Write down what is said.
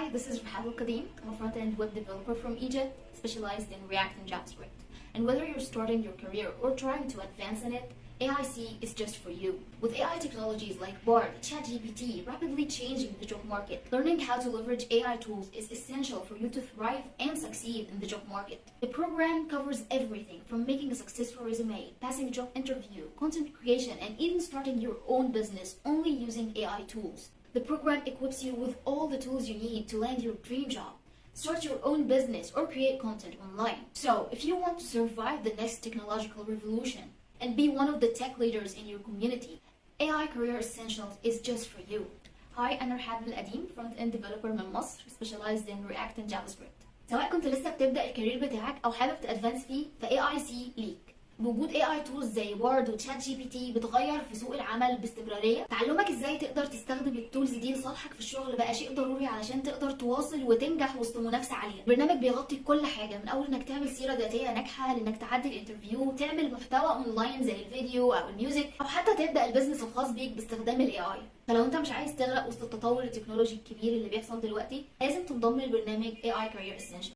Hi, this is Rahab Al-Qadim. I'm a front-end web developer from Egypt, specialized in React and JavaScript. And whether you're starting your career or trying to advance in it, AIC is just for you. With AI technologies like Bard, ChatGPT rapidly changing the job market, learning how to leverage AI tools is essential for you to thrive and succeed in the job market. The program covers everything from making a successful resume, passing a job interview, content creation, and even starting your own business only using AI tools. The program equips you with all the tools you need to land your dream job, start your own business, or create content online. So, if you want to survive the next technological revolution and be one of the tech leaders in your community, AI Career Essentials is just for you. Hi, أنا رحاب القديم front end developer من مصر specialized in React and JavaScript. سواء كنت لسه بتبدأ الكارير بتاعك أو حابب تأدفانس فيه فAIC ليك. بوجود AI tools زي بارد وتشات جي بي تي بتغير في سوق العمل باستمرارية. تعلمك ازاي تقدر تستخدم التولز دي لصالحك في الشغل بقى شيء ضروري علشان تقدر تواصل وتنجح وسط منافسة عالية. البرنامج بيغطي كل حاجة من أول إنك تعمل سيرة ذاتية ناجحة لإنك تعدي الانترفيو وتعمل محتوى أونلاين زي الفيديو أو الميوزك أو حتى تبدأ البيزنس الخاص بيك باستخدام ال AI. فلو أنت مش عايز تغرق وسط التطور التكنولوجي الكبير اللي بيحصل دلوقتي لازم تنضم للبرنامج AI Career Essentials.